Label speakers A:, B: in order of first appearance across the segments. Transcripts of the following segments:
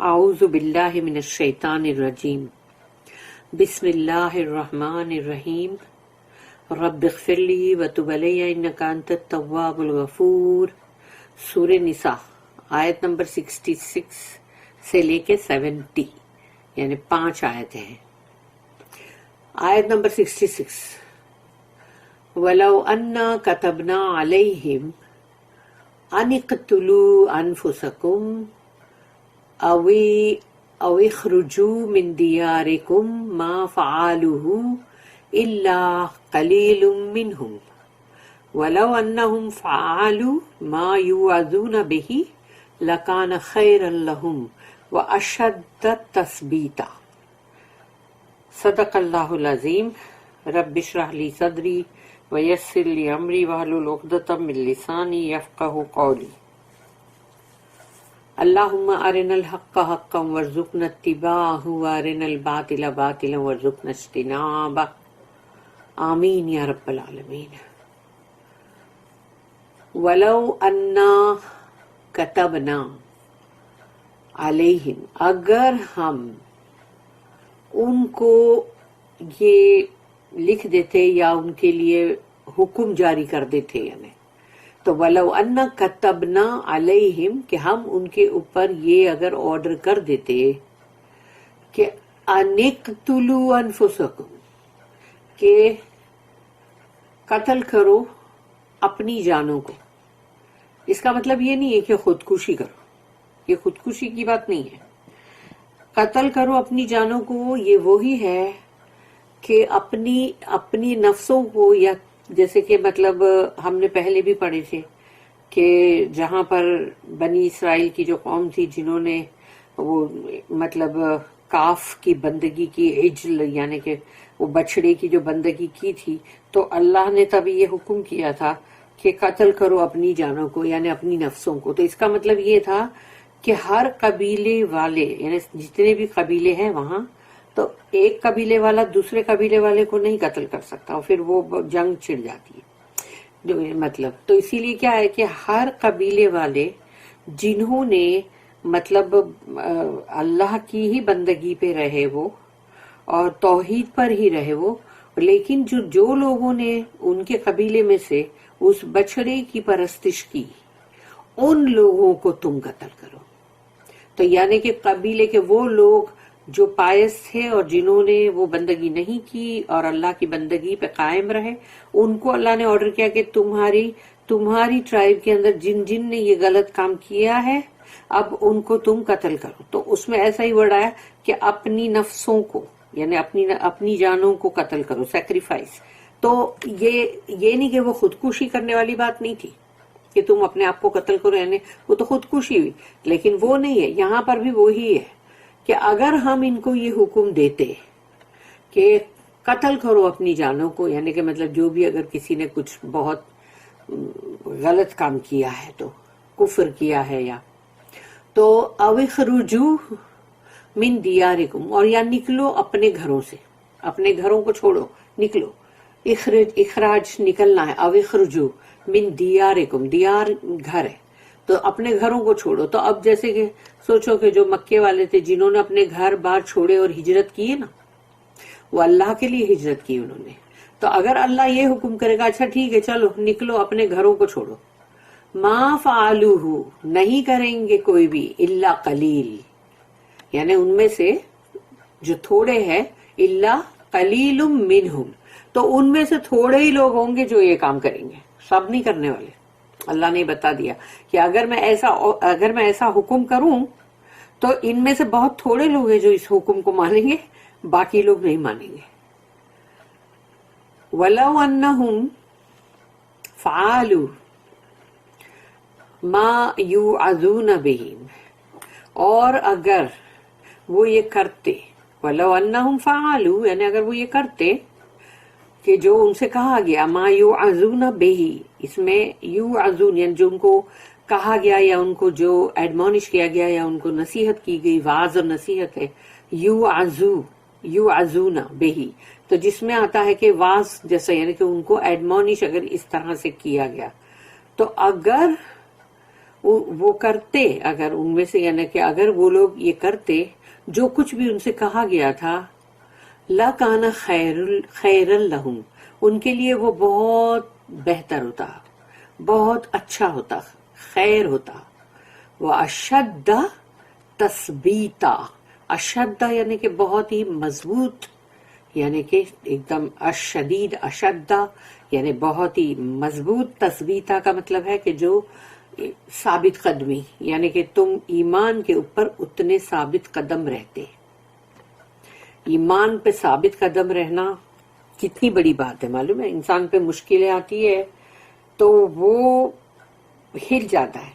A: اعوذ باللہ من الشیطان الرجیم بسم اللہ الرحمن الرحیم رب اغفر لی وتب علی انک انت التواب الغفور۔ سورہ نساء آیت نمبر 66 سے لے کے 70 یعنی 5 آیتیں ہیں۔ آیت نمبر 66 وَلَوْ أَنَّا كَتَبْنَا عَلَيْهِمْ أَنِ اقْتُلُوا أَنفُسَكُمْ أَوْ اخْرُجُوا مِنْ دِيَارِكُمْ مَا فَعَلُوهُ إِلَّا قَلِيلٌ مِّنْهُمْ وَلَوْ أَنَّهُمْ فَعَلُوا مَا يُوعَظُونَ بِهِ لَكَانَ خَيْرًا لَهُمْ وَأَشَدَّ تَثْبِيتًا۔ صدق اللہ العظیم۔ رب اشرح لی صدری ویسر لی امری واحلل عقدۃ من لسانی یفقہوا قولی۔ اللہم ارنا الحق حقا وارزقنا اتباعہ وارنا الباطل باطلا وارزقنا اجتنابہ، آمین یا رب العالمین۔ ولو انا کتبنا علیہم، اگر ہم ان کو یہ لکھ دیتے یا ان کے لیے حکم جاری کر دیتے، یعنی تو وَلَوْ أَنَّا كَتَبْنَا عَلَيْهِمْ کہ ہم ان کے اوپر یہ اگر آرڈر کر دیتے کہ أَنِقْتُلُوا أَنفُسَكُمْ کہ قتل کرو اپنی جانوں کو۔ اس کا مطلب یہ نہیں ہے کہ خودکشی کرو، یہ خودکشی کی بات نہیں ہے۔ قتل کرو اپنی جانوں کو یہ وہی ہے کہ اپنی نفسوں کو، یا جیسے کہ مطلب ہم نے پہلے بھی پڑھے تھے کہ جہاں پر بنی اسرائیل کی جو قوم تھی جنہوں نے وہ مطلب کاف کی بندگی کی، عجل یعنی کہ وہ بچڑے کی جو بندگی کی تھی، تو اللہ نے تب یہ حکم کیا تھا کہ قتل کرو اپنی جانوں کو یعنی اپنی نفسوں کو۔ تو اس کا مطلب یہ تھا کہ ہر قبیلے والے یعنی جتنے بھی قبیلے ہیں وہاں، تو ایک قبیلے والا دوسرے قبیلے والے کو نہیں قتل کر سکتا، اور پھر وہ جنگ چھڑ جاتی ہے جو مطلب۔ تو اسی لیے کیا ہے کہ ہر قبیلے والے جنہوں نے مطلب اللہ کی ہی بندگی پہ رہے وہ اور توحید پر ہی رہے وہ، لیکن جو لوگوں نے ان کے قبیلے میں سے اس بچڑے کی پرستش کی، ان لوگوں کو تم قتل کرو۔ تو یعنی کہ قبیلے کے وہ لوگ جو پائس تھے اور جنہوں نے وہ بندگی نہیں کی اور اللہ کی بندگی پہ قائم رہے، ان کو اللہ نے آرڈر کیا کہ تمہاری ٹرائب کے اندر جن نے یہ غلط کام کیا ہے اب ان کو تم قتل کرو۔ تو اس میں ایسا ہی ورڈ آیا کہ اپنی نفسوں کو یعنی اپنی جانوں کو قتل کرو، سیکریفائس۔ تو یہ نہیں کہ وہ خودکشی کرنے والی بات نہیں تھی کہ تم اپنے آپ کو قتل کرو، یعنی وہ تو خودکشی ہوئی، لیکن وہ نہیں ہے۔ یہاں پر بھی وہی ہے کہ اگر ہم ان کو یہ حکم دیتے کہ قتل کرو اپنی جانوں کو، یعنی کہ مطلب جو بھی اگر کسی نے کچھ بہت غلط کام کیا ہے تو کفر کیا ہے، یا تو او اخرجوا من دیارکم، اور یا نکلو اپنے گھروں سے، اپنے گھروں کو چھوڑو، نکلو۔ اخراج نکلنا ہے، او اخرجوا من دیارکم، دیار گھر ہے تو اپنے گھروں کو چھوڑو۔ تو اب جیسے کہ سوچو کہ جو مکے والے تھے جنہوں نے اپنے گھر بار چھوڑے اور ہجرت کی ہے نا، وہ اللہ کے لیے ہجرت کی انہوں نے، تو اگر اللہ یہ حکم کرے گا اچھا ٹھیک ہے چلو نکلو اپنے گھروں کو چھوڑو، ما فعلوہ نہیں کریں گے کوئی بھی، الا قلیل یعنی ان میں سے جو تھوڑے ہیں، الا قلیل منہم تو ان میں سے تھوڑے ہی لوگ ہوں گے جو یہ کام کریں گے، سب نہیں کرنے والے۔ اللہ نے بتا دیا کہ اگر میں ایسا حکم کروں تو ان میں سے بہت تھوڑے لوگ ہیں جو اس حکم کو مانیں گے، باقی لوگ نہیں مانیں گے۔ وَلَوْ أَنَّهُمْ فَعَلُوا مَا يُوعَظُونَ بِهِ، اور اگر وہ یہ کرتے، وَلَوْ أَنَّهُمْ فَعَلُوا یعنی اگر وہ یہ کرتے کہ جو ان سے کہا گیا، ما یوعظون بہ، اس میں یوعظون یعنی جو ان کو کہا گیا یا ان کو جو ایڈمونش کیا گیا یا ان کو نصیحت کی گئی، واعظ اور نصیحت ہے، یوعظون بہ، تو جس میں آتا ہے کہ واعظ جیسا یعنی کہ ان کو ایڈمونش اگر اس طرح سے کیا گیا، تو اگر وہ کرتے اگر ان میں سے یعنی کہ اگر وہ لوگ یہ کرتے جو کچھ بھی ان سے کہا گیا تھا لَكَانَ خَيْرًا لَهُمْ ان کے لیے وہ بہت بہتر ہوتا بہت اچھا ہوتا خیر ہوتا وَأَشَدَّ تَثْبِيتًا اشد یعنی کہ بہت ہی مضبوط یعنی کہ ایک دم اشدید اشد یعنی بہت ہی مضبوط تثبیتا کا مطلب ہے کہ جو ثابت قدمی یعنی کہ تم ایمان کے اوپر اتنے ثابت قدم رہتے ایمان پہ ثابت قدم رہنا کتنی بڑی بات ہے معلوم ہے انسان پہ مشکلیں آتی ہے تو وہ ہل جاتا ہے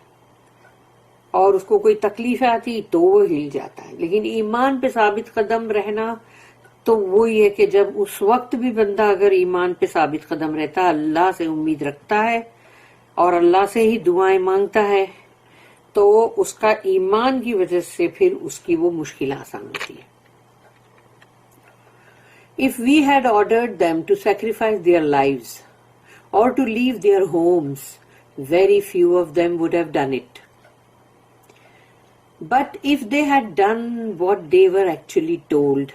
A: اور اس کو کوئی تکلیف آتی تو وہ ہل جاتا ہے لیکن ایمان پہ ثابت قدم رہنا تو وہی ہے کہ جب اس وقت بھی بندہ اگر ایمان پہ ثابت قدم رہتا اللہ سے امید رکھتا ہے اور اللہ سے ہی دعائیں مانگتا ہے تو اس کا ایمان کی وجہ سے پھر اس کی وہ مشکل آسان ہوتی ہے If we had ordered them to sacrifice their lives or to leave their homes, very few of them would have done it. But if they had done what they were actually told,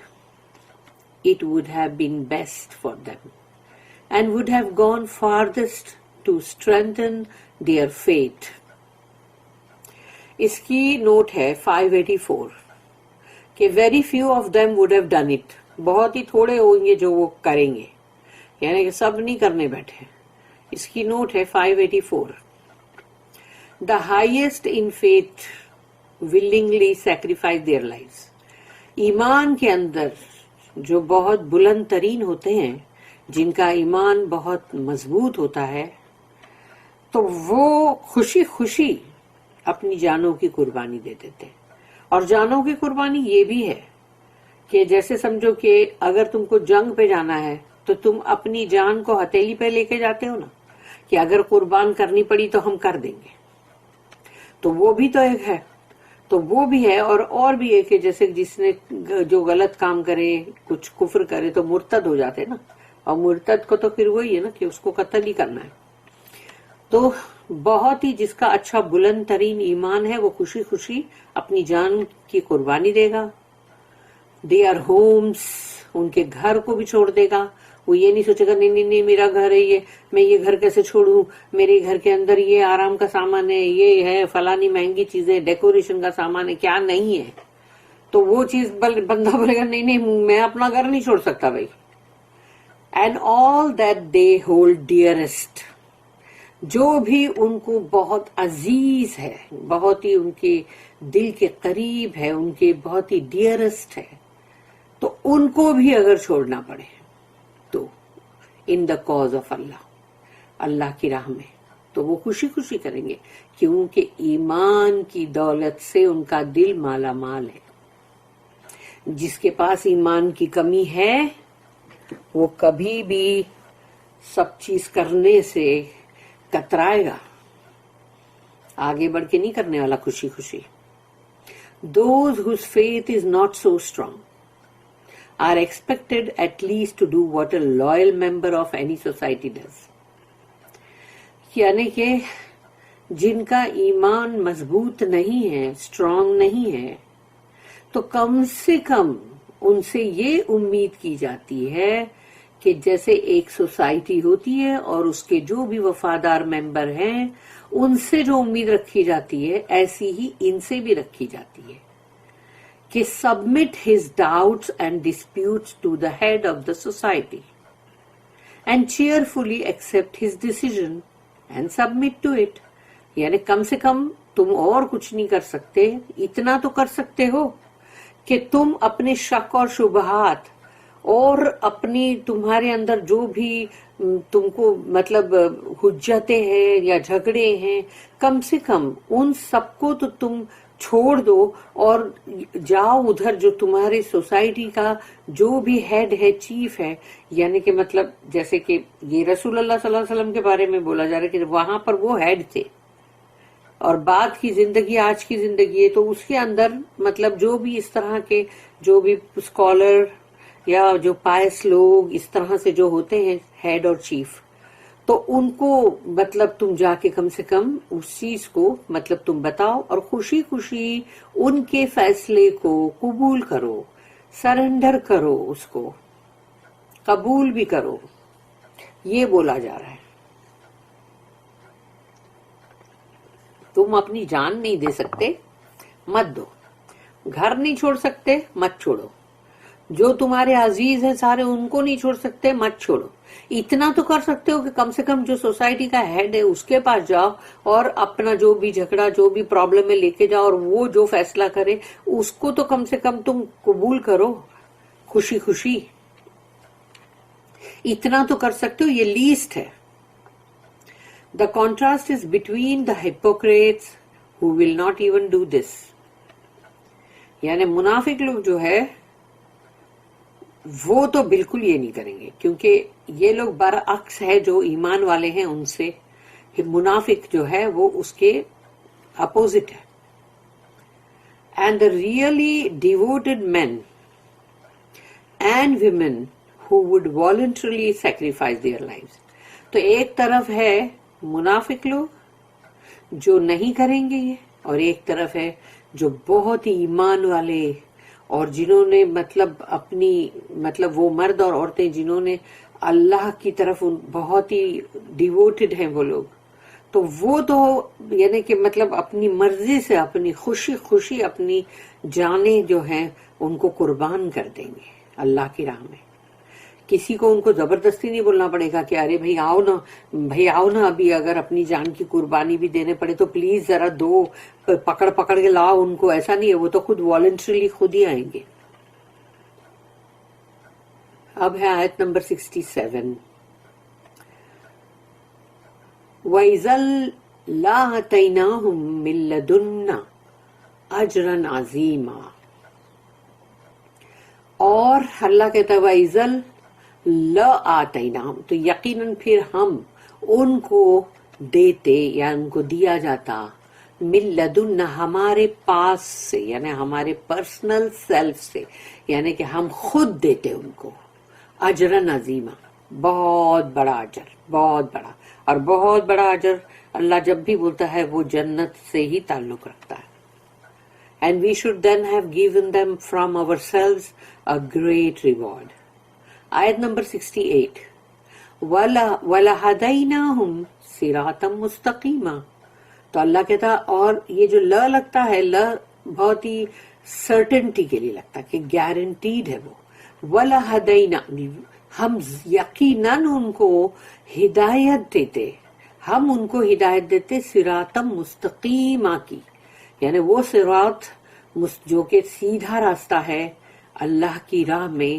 A: it would have been best for them and would have gone farthest to strengthen their faith. اس کی note ہے 584 کہ very few of them would have done it. بہت ہی تھوڑے ہوں گے جو وہ کریں گے یعنی کہ سب نہیں کرنے بیٹھے اس کی نوٹ ہے 584 The highest in faith willingly sacrifice their lives. ایمان کے اندر جو بہت بلند ترین ہوتے ہیں جن کا ایمان بہت مضبوط ہوتا ہے تو وہ خوشی خوشی اپنی جانوں کی قربانی دے دیتے اور جانوں کی قربانی یہ بھی ہے کہ جیسے سمجھو کہ اگر تم کو جنگ پہ جانا ہے تو تم اپنی جان کو ہتھیلی پہ لے کے جاتے ہو نا کہ اگر قربان کرنی پڑی تو ہم کر دیں گے تو وہ بھی تو ایک ہے تو وہ بھی ہے اور بھی ہے کہ جیسے جس نے جو غلط کام کرے کچھ کفر کرے تو مرتد ہو جاتے نا اور مرتد کو تو پھر وہی ہے نا کہ اس کو قتل ہی کرنا ہے تو بہت ہی جس کا اچھا بلند ترین ایمان ہے وہ خوشی خوشی اپنی جان کی قربانی دے گا دیئر ہومس ان کے گھر کو بھی چھوڑ دے گا وہ یہ نہیں سوچے گا نہیں میرا گھر ہے یہ میں یہ گھر کیسے چھوڑوں میرے گھر کے اندر یہ آرام کا سامان ہے یہ ہے فلانی مہنگی چیزیں ڈیکوریشن کا سامان ہے کیا نہیں ہے تو وہ چیز بندہ بولے گا نہیں میں اپنا گھر نہیں چھوڑ سکتا بھائی and all that they hold dearest جو بھی ان کو بہت عزیز ہے بہت ہی ان کے دل کے قریب ہے ان کے بہت ہی ڈیئرسٹ ہے تو ان کو بھی اگر چھوڑنا پڑے تو ان دا کاز آف اللہ کی راہ میں تو وہ خوشی خوشی کریں گے کیونکہ ایمان کی دولت سے ان کا دل مالا مال ہے جس کے پاس ایمان کی کمی ہے وہ کبھی بھی سب چیز کرنے سے کترائے گا آگے بڑھ کے نہیں کرنے والا خوشی خوشی Those whose faith is not so strong are expected at least to do what a loyal member of any society does. یعنی کہ جن کا ایمان مضبوط نہیں ہے اسٹرانگ نہیں ہے تو کم سے کم ان سے یہ امید کی جاتی ہے کہ جیسے ایک سوسائٹی ہوتی ہے اور اس کے جو بھی وفادار ممبر ہیں ان سے جو امید رکھی جاتی ہے ایسی ہی ان سے بھی رکھی جاتی ہے کہ submit his doubts and disputes to the head of the society and cheerfully accept his decision and submit to it یعنی کم سے کم تم اور کچھ نہیں کر سکتے اتنا تو کر سکتے ہو کہ تم اپنے شک اور شبہات اور اپنی تمہارے اندر جو بھی تم کو مطلب حجتیں ہیں یا جھگڑے ہیں کم سے کم ان سب کو تو تم چھوڑ دو اور جاؤ ادھر جو تمہاری سوسائٹی کا جو بھی ہیڈ ہے چیف ہے یعنی کہ مطلب جیسے کہ یہ رسول اللہ صلی اللہ علیہ وسلم کے بارے میں بولا جا رہا ہے کہ وہاں پر وہ ہیڈ تھے اور بعد کی زندگی آج کی زندگی ہے تو اس کے اندر مطلب جو بھی اس طرح کے جو بھی اسکالر یا جو پائس لوگ اس طرح سے جو ہوتے ہیں ہیڈ اور چیف تو ان کو مطلب تم جا کے کم سے کم اس چیز کو مطلب تم بتاؤ اور خوشی خوشی ان کے فیصلے کو قبول کرو، سرنڈر کرو، اس کو قبول بھی کرو، یہ بولا جا رہا ہے. تم اپنی جان نہیں دے سکتے، مت دو. گھر نہیں چھوڑ سکتے، مت چھوڑو. جو تمہارے عزیز ہیں سارے، ان کو نہیں چھوڑ سکتے، مت چھوڑو. اتنا تو کر سکتے ہو کہ کم سے کم جو سوسائٹی کا ہیڈ ہے اس کے پاس جاؤ اور اپنا جو بھی جھگڑا، جو بھی پرابلم ہے لے کے جاؤ، اور وہ جو فیصلہ کرے اس کو تو کم سے کم تم قبول کرو خوشی خوشی. اتنا تو کر سکتے ہو، یہ لیسٹ ہے. The contrast is between the hypocrites who will not even do this. یعنی منافق لوگ جو ہے وہ تو بالکل یہ نہیں کریں گے، کیونکہ یہ لوگ برعکس ہے جو ایمان والے ہیں ان سے. منافق جو ہے وہ اس کے اپوزٹ ہے. And the really devoted men and women who would voluntarily sacrifice their lives. تو ایک طرف ہے منافق لوگ جو نہیں کریں گے یہ، اور ایک طرف ہے جو بہت ہی ایمان والے اور جنہوں نے مطلب اپنی مطلب وہ مرد اور عورتیں جنہوں نے اللہ کی طرف بہت ہی ڈیووٹڈ ہیں وہ لوگ. تو وہ تو یعنی کہ مطلب اپنی مرضی سے، اپنی خوشی خوشی اپنی جانیں جو ہیں ان کو قربان کر دیں گے اللہ کی راہ میں. کسی کو ان کو زبردستی نہیں بولنا پڑے گا کہ ارے بھائی آؤ نا، بھائی آؤ نا، ابھی اگر اپنی جان کی قربانی بھی دینے پڑے تو پلیز ذرا دو، پکڑ پکڑ کے لاؤ ان کو. ایسا نہیں ہے، وہ تو خود والنٹریلی خود ہی آئیں گے. اب ہے آیت نمبر 67. وَإِذَا لَآتَيْنَاهُم مِّن لَّدُنَّا أَجْرًا عَظِيمًا. اور اللہ کہتا ہے وَإِذَا لَآتَيْنَاهُم، تو یقیناً پھر ہم ان کو دیتے یا ان کو دیا جاتا مِن لَدُنَّا، ہمارے پاس سے، یعنی ہمارے پرسنل سیلف سے، یعنی کہ ہم خود دیتے ان کو. اجرن عظیمہ، بہت بڑا اجر، بہت بڑا. اور بہت بڑا اجر اللہ جب بھی بولتا ہے وہ جنت سے ہی تعلق رکھتا ہے. And we should then have given them from ourselves a great reward. آیت نمبر 68. وَلَهَدَيْنَاهُمْ صِرَاطًا مُسْتَقِيمًا. تو اللہ کہتا، اور یہ جو ل لگتا ہے، ل بہت ہی سرٹنٹی کے لیے لگتا ہے کہ گارنٹیڈ ہے وہ. وَلَهَدَيْنَا، ہم یقیناً ان کو ہدایت دیتے، ہم ان کو ہدایت دیتے صراطا مستقیما کی، یعنی وہ صراط جو کہ سیدھا راستہ ہے اللہ کی راہ میں،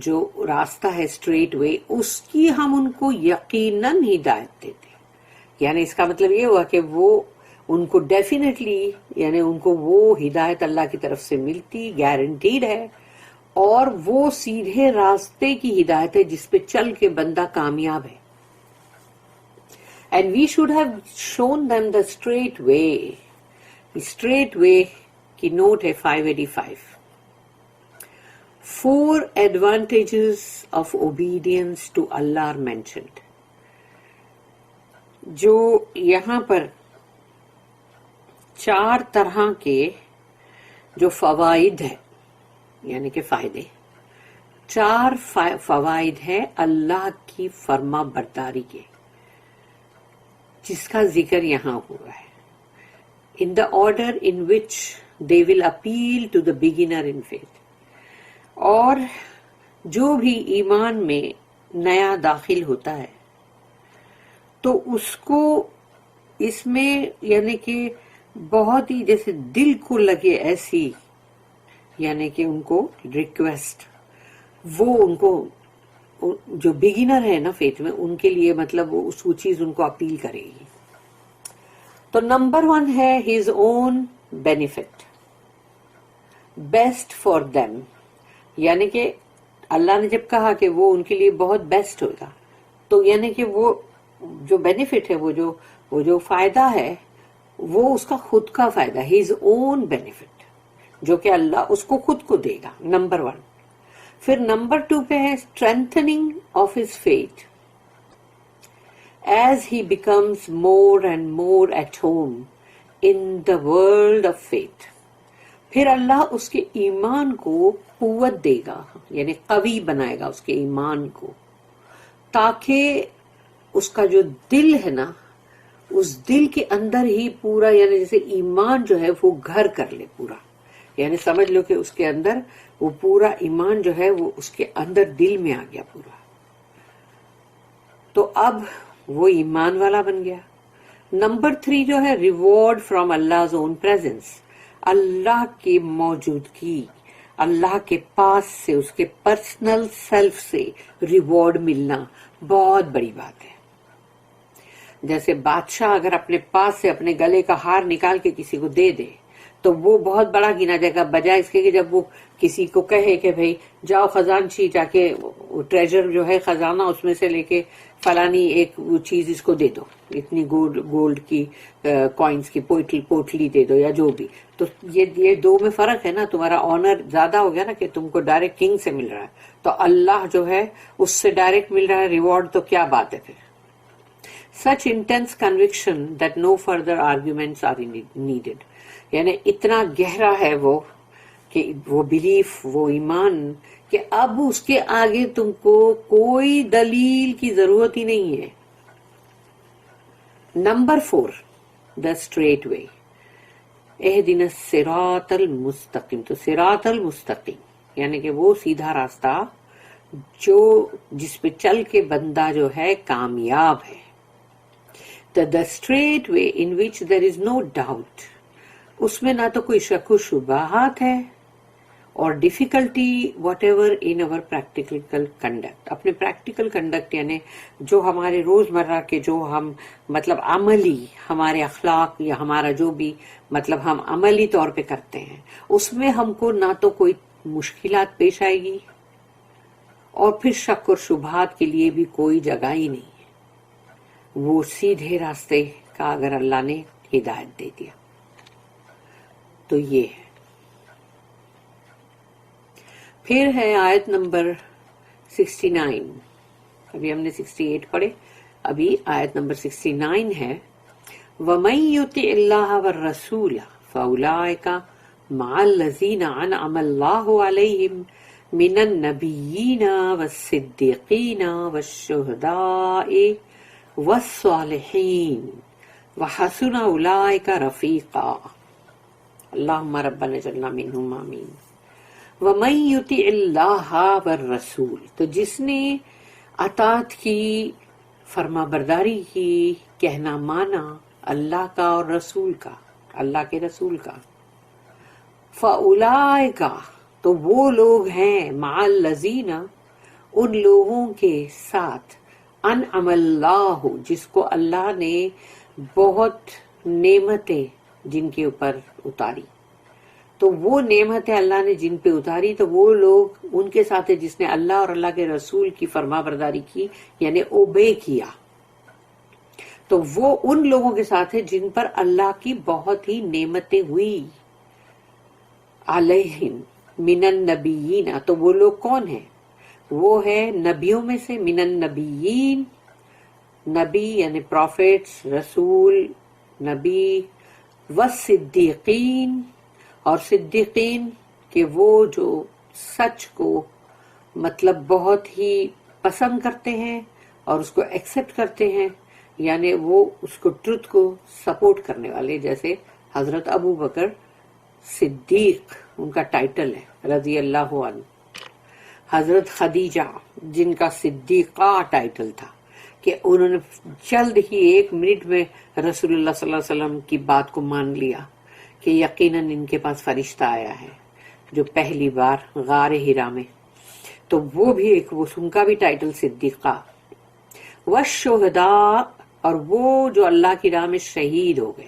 A: جو راستہ ہے اسٹریٹ وے، اس کی ہم ان کو یقیناً ہدایت دیتے. یعنی اس کا مطلب یہ ہوا کہ وہ ان کو ڈیفینیٹلی، یعنی ان کو وہ ہدایت اللہ کی طرف سے ملتی، گارنٹیڈ ہے، اور وہ سیدھے راستے کی ہدایت ہے جس پہ چل کے بندہ کامیاب ہے. And we should have shown them the straight way. Straight way کی نوٹ ہے 585. 4 advantages of obedience to Allah are mentioned. جو یہاں پر 4 طرح کے جو فوائد ہیں، یعنی کہ فائدے، 4 فوائد ہیں اللہ کی فرما برداری کے، جس کا ذکر یہاں ہوا ہے. In the order in which they will appeal to the beginner in faith. اور جو بھی ایمان میں نیا داخل ہوتا ہے تو اس کو اس میں یعنی کہ بہت ہی جیسے دل کو لگے ایسی، یعنی کہ ان کو ریکویسٹ، وہ ان کو جو بگنر ہے نا فیتھ میں، ان کے لیے مطلب وہ چیز ان کو اپیل کرے گی. تو نمبر 1 ہے his own benefit, best for them. یعنی کہ اللہ نے جب کہا کہ وہ ان کے لیے بہت بیسٹ ہوگا، تو یعنی کہ وہ جو بینیفٹ ہے، وہ جو فائدہ ہے، وہ اس کا خود کا فائدہ، his own benefit، جو کہ اللہ اس کو خود کو دے گا، نمبر 1. پھر نمبر 2 پہ ہے strengthening of his faith as he becomes more and more at home in the world of faith. پھر اللہ اس کے ایمان کو قوت دے گا، یعنی قوی بنائے گا اس کے ایمان کو، تاکہ اس کا جو دل ہے نا، اس دل کے اندر ہی پورا، یعنی جیسے ایمان جو ہے وہ گھر کر لے پورا، یعنی سمجھ لو کہ اس کے اندر وہ پورا ایمان جو ہے وہ اس کے اندر دل میں آ گیا پورا، تو اب وہ ایمان والا بن گیا۔ نمبر 3 جو ہے reward from Allah's own presence، اللہ کی موجودگی، اللہ کے پاس سے، اس کے پرسنل سیلف سے ریوارڈ ملنا بہت بڑی بات ہے۔ جیسے بادشاہ اگر اپنے پاس سے اپنے گلے کا ہار نکال کے کسی کو دے دے تو وہ بہت بڑا گنا جائے گا، بجائے اس کے کہ جب وہ کسی کو کہے کہ بھئی جاؤ خزانچی جا کے ٹریجر جو ہے خزانہ اس میں سے لے کے فلانی ایک وہ چیز اس کو دے دو، اتنی گولڈ کی کوائنز کی پوٹلی دے دو یا جو بھی، تو یہ دو میں فرق ہے نا، تمہارا آنر زیادہ ہو گیا نا کہ تم کو ڈائریکٹ کنگ سے مل رہا ہے، تو اللہ جو ہے اس سے ڈائریکٹ مل رہا ہے ریوارڈ، تو کیا بات ہے پھر۔ such intense conviction that no further arguments are needed، یعنی اتنا گہرا ہے وہ کہ وہ بلیف، وہ ایمان، کہ اب اس کے آگے تم کو کوئی دلیل کی ضرورت ہی نہیں ہے۔ نمبر 4 the straight way، اہدنا الصراط المستقیم، تو صراط المستقیم یعنی کہ وہ سیدھا راستہ جو جس پہ چل کے بندہ جو ہے کامیاب ہے۔ the straight way in which there is no doubt، اس میں نہ تو کوئی شک و شبہات ہے، اور difficulty what ever in over practical conduct, اپنے پریکٹیکل کنڈکٹ یعنی جو ہمارے روزمرہ کے جو ہم مطلب عملی ہمارے اخلاق یا ہمارا جو بھی مطلب ہم عملی طور پہ کرتے ہیں، اس میں ہم کو نہ تو کوئی مشکلات پیش آئے گی، اور پھر شک اور شبہات کے لیے بھی کوئی جگہ ہی نہیں ہے۔ وہ سیدھے راستے کا اگر اللہ نے ہدایت دے دیا تو یہ ہے۔ پھر ہے آیت نمبر 69، ابھی ہم نے 68 پڑھے، ابھی آیت نمبر 69 ہے وَمَن يُطِعِ اللَّهَ وَالرَّسُولَ فَأُولَٰئِكَ مَعَ الَّذِينَ أَنْعَمَ اللَّهُ عَلَيْهِمْ مِنَ النَّبِيِّينَ وَالصِّدِّيقِينَ وَالشُّهَدَاءِ وَالصَّالِحِينَ وَحَسُنَ أُولَٰئِكَ رَفِيقًا اللہم ربنا اجعلنا منہم آمین۔ وَمَن يُطِعِ اللَّهَ وَالرَّسُولَ، تو جس نے اطاعت کی، فرما برداری کی، کہنا مانا اللہ کا اور رسول کا، اللہ کے رسول کا، فَأُولَٰئِكَ، تو وہ لوگ ہیں، مع الذین، ان لوگوں کے ساتھ، انعم اللہ، جس کو اللہ نے بہت نعمتیں جن کے اوپر اتاری، تو وہ نعمتیں اللہ نے جن پہ اتاری تو وہ لوگ ان کے ساتھ ہے جس نے اللہ اور اللہ کے رسول کی فرما برداری کی، یعنی اوبے کیا، تو وہ ان لوگوں کے ساتھ ہے جن پر اللہ کی بہت ہی نعمتیں ہوئی، علیہم من النبیین، تو وہ لوگ کون ہیں؟ وہ ہے نبیوں میں سے، من النبیین، نبی یعنی پروفیٹس، رسول، نبی، والصدیقین، اور صدیقین کہ وہ جو سچ کو مطلب بہت ہی پسند کرتے ہیں اور اس کو ایکسپٹ کرتے ہیں، یعنی وہ اس کو ٹروتھ کو سپورٹ کرنے والے، جیسے حضرت ابو بکر صدیق ان کا ٹائٹل ہے رضی اللہ عنہ، حضرت خدیجہ جن کا صدیقہ ٹائٹل تھا، کہ انہوں نے جلد ہی 1 منٹ میں رسول اللہ صلی اللہ علیہ وسلم کی بات کو مان لیا کہ یقیناً ان کے پاس فرشتہ آیا ہے، جو پہلی بار غار ہرا میں، تو وہ بھی ایک ان کا بھی ٹائٹل صدیقہ، والشہداء، اور وہ جو اللہ کی راہ میں شہید ہو گئے،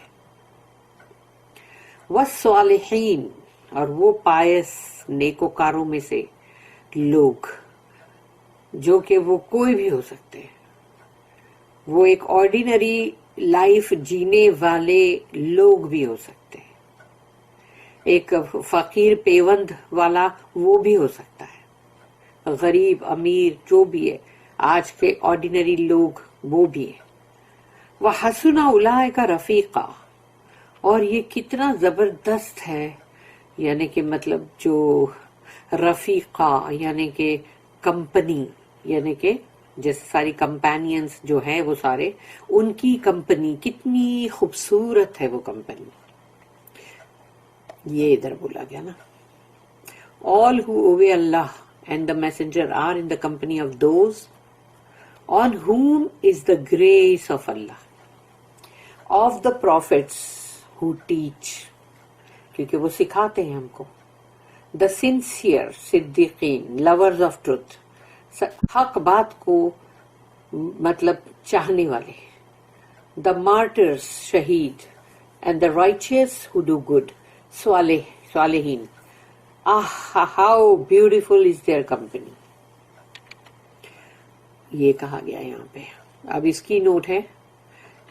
A: والصالحین، اور وہ پائس نیکوکاروں میں سے لوگ، جو کہ وہ کوئی بھی ہو سکتے ہیں، وہ ایک آرڈینری لائف جینے والے لوگ بھی ہو سکتے ہیں، ایک فقیر پیوند والا وہ بھی ہو سکتا ہے، غریب امیر جو بھی ہے، آج کے آرڈینری لوگ وہ بھی ہے، وَحَسُنَ أُولَٰئِكَ رَفِيقًا، اور یہ کتنا زبردست ہے، یعنی کہ مطلب جو رفیقہ یعنی کہ کمپنی، یعنی کہ جیسے ساری کمپینینز جو ہیں وہ سارے ان کی کمپنی، کتنی خوبصورت ہے وہ کمپنی. یہ ادھر بولا گیا نا. All who obey Allah and the messenger are in the company of those on whom is the grace of Allah, of the prophets who teach، کیونکہ وہ سکھاتے ہیں ہم کو، the sincere صدیقین lovers of truth، حق بات کو مطلب چاہنے والے، the martyrs شہید، and the righteous who do good صالحین. how beautiful is their company. یہ کہا گیا یہاں پہ. اب اس کی نوٹ ہے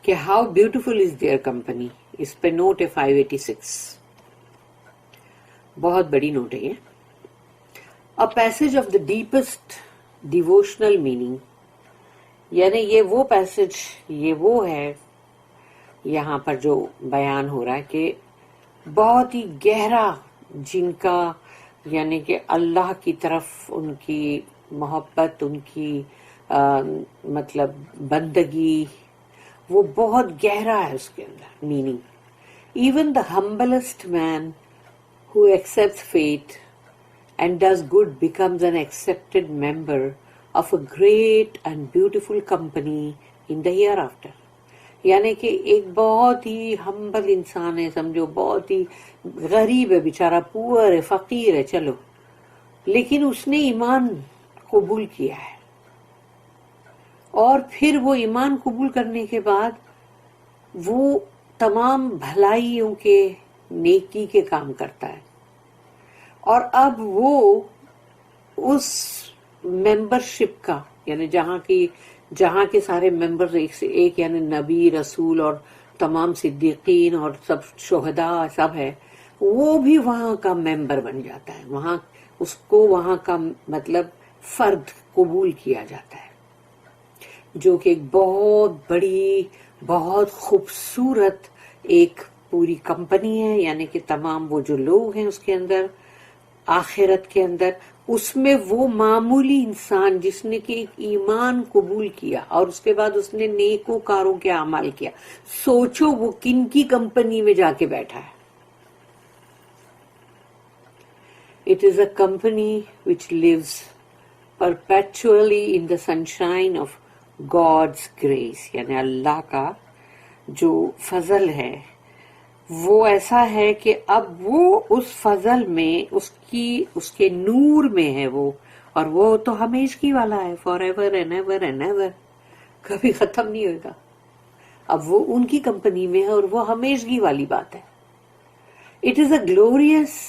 A: کہ how beautiful is their company، اس پہ نوٹ ہے 586، بہت بڑی نوٹ ہے یہ. A passage of the deepest devotional meaning، یعنی یہ وہ پیسج، یہ وہ ہے یہاں پر جو بیان ہو رہا ہے کہ بہت ہی گہرا، جن کا یعنی کہ اللہ کی طرف ان کی محبت، ان کی مطلب بندگی، وہ بہت گہرا ہے اس کے اندر meaning. Even the humblest man who accepts faith and does good becomes an accepted member of a great and beautiful company in the hereafter. یعنی کہ ایک بہت ہی ہمبل انسان ہے، سمجھو بہت ہی غریب ہے بیچارہ، پور ہے، فقیر ہے، چلو، لیکن اس نے ایمان قبول کیا ہے، اور پھر وہ ایمان قبول کرنے کے بعد وہ تمام بھلائیوں کے، نیکی کے کام کرتا ہے، اور اب وہ اس ممبرشپ کا، یعنی جہاں کے سارے ممبرز ایک سے ایک، یعنی نبی، رسول اور تمام صدیقین اور سب شہداء سب ہے، وہ بھی وہاں کا ممبر بن جاتا ہے، وہاں اس کو وہاں کا مطلب فرد قبول کیا جاتا ہے، جو کہ ایک بہت بڑی، بہت خوبصورت ایک پوری کمپنی ہے. یعنی کہ تمام وہ جو لوگ ہیں اس کے اندر، آخرت کے اندر، اس میں وہ معمولی انسان جس نے کہ ایک ایمان قبول کیا اور اس کے بعد اس نے نیکوکاروں کے اعمال کیا، سوچو وہ کن کی کمپنی میں جا کے بیٹھا ہے. It is a company which lives perpetually in the sunshine of God's grace، یعنی اللہ کا جو فضل ہے وہ ایسا ہے کہ اب وہ اس فضل میں، اس کے نور میں ہے وہ، اور وہ تو ہمیشگی والا ہے، for ever and ever and ever, کبھی ختم نہیں ہوگا. اب وہ ان کی کمپنی میں ہے اور وہ ہمیشگی والی بات ہے. It is a glorious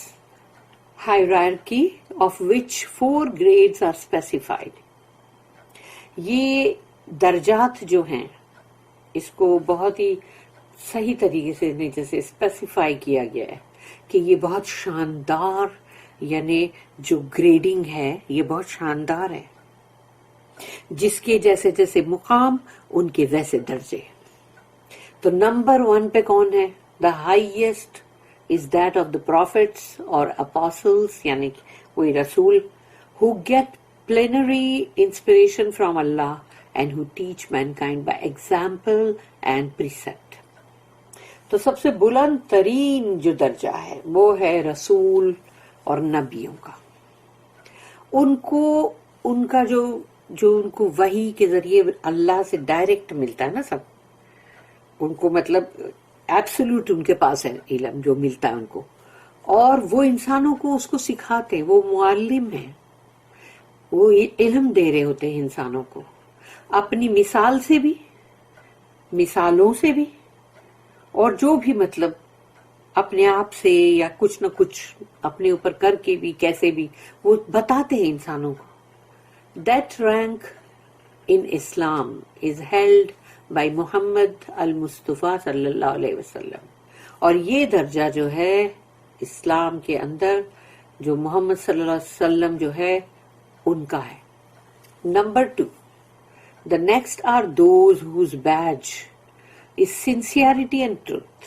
A: hierarchy of which 4 grades are specified. یہ درجات جو ہیں اس کو بہت ہی صحیح طریقے سے جیسے اسپیسیفائی کیا گیا ہے کہ یہ بہت شاندار، یعنی جو گریڈنگ ہے یہ بہت شاندار ہے، جس کے جیسے جیسے مقام ان کے ویسے درجے. تو نمبر 1 پہ کون ہے؟ The highest is that of the prophets اور اپوسلس، یعنی کوئی رسول، who get plenary inspiration from Allah and who teach mankind by example and precept. تو سب سے بلند ترین جو درجہ ہے وہ ہے رسول اور نبیوں کا. ان کو ان کا جو ان کو وحی کے ذریعے اللہ سے ڈائریکٹ ملتا ہے نا سب، ان کو مطلب ایبسولوٹ ان کے پاس ہے علم جو ملتا ہے ان کو، اور وہ انسانوں کو اس کو سکھاتے ہیں، وہ معلم ہیں، وہ علم دے رہے ہوتے ہیں انسانوں کو، اپنی مثال سے بھی، مثالوں سے بھی، اور جو بھی مطلب اپنے آپ سے یا کچھ نہ کچھ اپنے اوپر کر کے بھی، کیسے بھی وہ بتاتے ہیں انسانوں کو. That rank in Islam is held by Muhammad al-Mustafa صلی اللہ علیہ وسلم. اور یہ درجہ جو ہے اسلام کے اندر جو محمد صلی اللہ علیہ وسلم جو ہے ان کا ہے. Number 2, the next are those whose badge is sincerity and truth.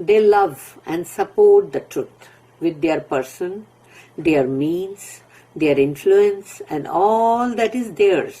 A: they love and support the truth with their person, their means, their influence and all that is theirs.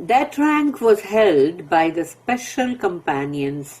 A: That rank was held by the special companions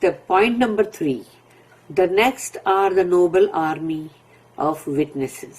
A: the point number 3, the next are the noble army of witnesses,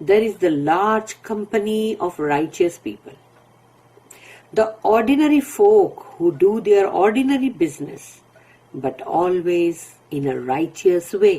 A: there is the large company of righteous people, the ordinary folk who do their ordinary business but always in a righteous way.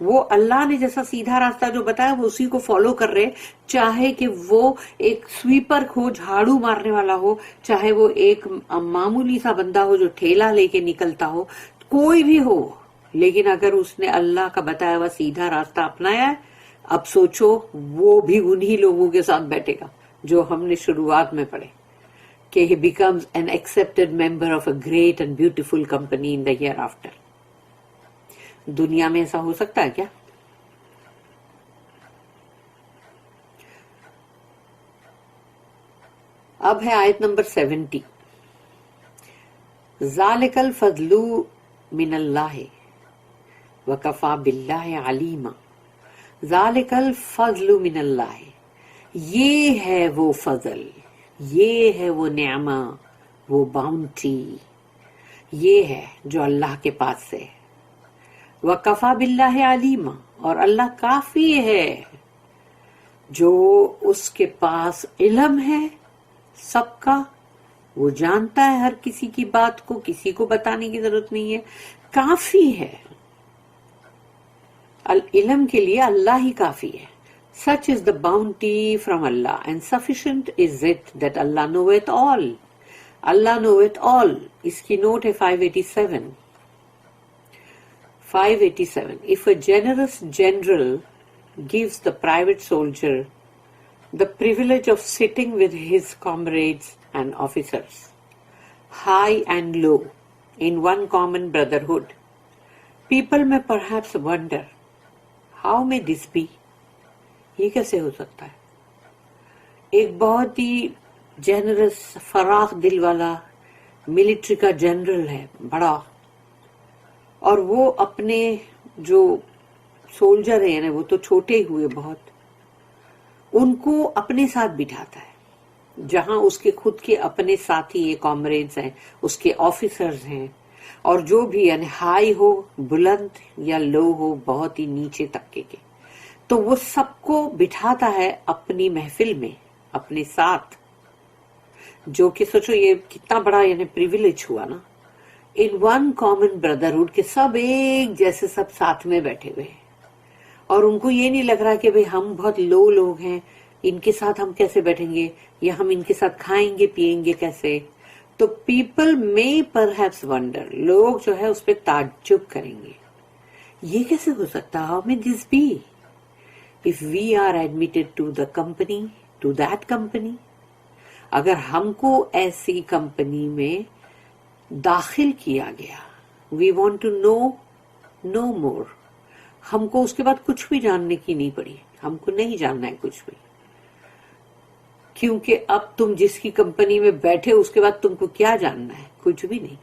A: وہ اللہ نے جیسا سیدھا راستہ جو بتایا وہ اسی کو فالو کر رہے، چاہے کہ وہ ایک سویپر ہو، جھاڑو مارنے والا ہو، چاہے وہ ایک معمولی سا بندہ ہو جو ٹھیلا لے کے نکلتا ہو، کوئی بھی ہو، لیکن اگر اس نے اللہ کا بتایا ہوا سیدھا راستہ اپنایا ہے، اب سوچو وہ بھی انہی لوگوں کے ساتھ بیٹھے گا جو ہم نے شروعات میں پڑھے کہ he becomes an accepted member of a great and beautiful company in the hereafter. دنیا میں ایسا ہو سکتا ہے کیا؟ اب ہے آیت نمبر 70. ذالک الفضل من اللہ وکفا باللہ علیما. ذالک الفضل من اللہ، یہ ہے وہ فضل، یہ ہے وہ نعمہ، وہ باؤنٹی، یہ ہے جو اللہ کے پاس سے ہے. وَكَفَى بِاللَّهِ عَلِيمًا، اور اللہ کافی ہے، جو اس کے پاس علم ہے سب کا، وہ جانتا ہے ہر کسی کی بات کو، کسی کو بتانے کی ضرورت نہیں ہے، کافی ہے. علم کے لیے اللہ ہی کافی ہے. Such is the bounty from Allah, and sufficient is it that Allah knoweth all. Allah knoweth all. اس کی نوٹ ہے 587. 587. If a generous general gives the private soldier the privilege of sitting with his comrades and officers, high and low, in one common brotherhood, people may perhaps wonder, how may this be? یہ کیسے ہو سکتا ہے؟ ایک بہت ہی generous, فراخ دل والا military کا جنرل ہے بڑا، اور وہ اپنے جو سولجر ہیں نا، وہ تو چھوٹے ہوئے بہت، ان کو اپنے ساتھ بٹھاتا ہے، جہاں اس کے خود کے اپنے ساتھی کامریڈز ہیں، اس کے آفیسرز ہیں، اور جو بھی یعنی ہائی ہو بلند یا لو ہو بہت ہی نیچے طبقے کے، تو وہ سب کو بٹھاتا ہے اپنی محفل میں اپنے ساتھ، جو کہ سوچو یہ کتنا بڑا یعنی پریویلیج ہوا نا. ان ون کامن بردرہڈ کے سب ایک جیسے سب ساتھ میں بیٹھے ہوئے ہیں، اور ان کو یہ نہیں لگ رہا کہ بھئی ہم بہت لو لوگ ہیں، ان کے ساتھ ہم کیسے بیٹھیں گے، یا ہم ان کے ساتھ کھائیں گے پیئیں گے کیسے. تو پیپل میں پرہیپس ونڈر، لوگ جو ہے اس پہ تعجب کریں گے، یہ کیسے ہو سکتا، ہاؤ میں دس be if we are admitted to the company, to that company. اگر ہم کو ایسی کمپنی میں داخل کیا گیا، we want to know no more. ہم کو اس کے بعد کچھ بھی جاننے کی نہیں پڑی، ہم کو نہیں جاننا ہے کچھ بھی، کیونکہ اب تم جس کی کمپنی میں بیٹھے اس کے بعد تم کو کیا جاننا ہے، کچھ بھی نہیں.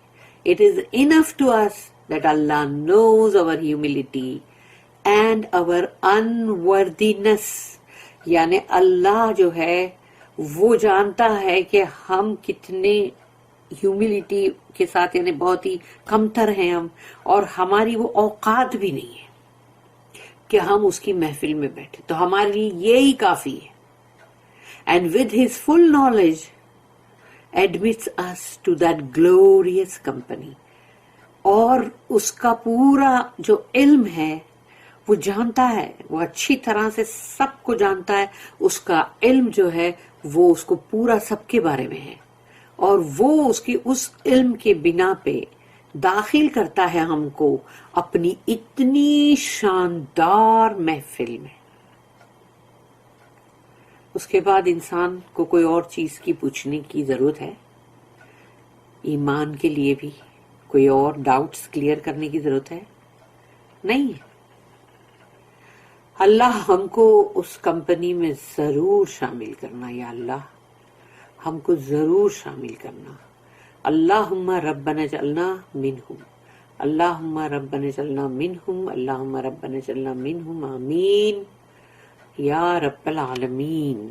A: It is enough to us that Allah knows our humility and our unworthiness. یعنی اللہ جو ہے وہ جانتا ہے کہ ہم کتنے ہیوملٹی کے ساتھ یعنی بہت ہی کمتر ہیں ہم، اور ہماری وہ اوقات بھی نہیں ہے کہ ہم اس کی محفل میں بیٹھے، تو ہمارے لیے یہی کافی ہے. And with his full knowledge admits us to that glorious company. اور اس کا پورا جو علم ہے وہ جانتا ہے، وہ اچھی طرح سے سب کو جانتا ہے، اس کا علم جو ہے وہ اس کو پورا سب کے بارے میں ہے، اور وہ اس کی اس علم کے بنا پہ داخل کرتا ہے ہم کو اپنی اتنی شاندار محفل میں. اس کے بعد انسان کو کوئی اور چیز کی پوچھنے کی ضرورت ہے؟ ایمان کے لیے بھی کوئی اور ڈاؤٹس کلیئر کرنے کی ضرورت ہے؟ نہیں ہے. اللہ ہم کو اس کمپنی میں ضرور شامل کرنا، یا اللہ ہم کو ضرور شامل کرنا. اللہم ربنا اجعلنا منہم، اللہم ربنا اجعلنا منہم، اللہم ربنا اجعلنا منہم، آمین یا رب العالمین.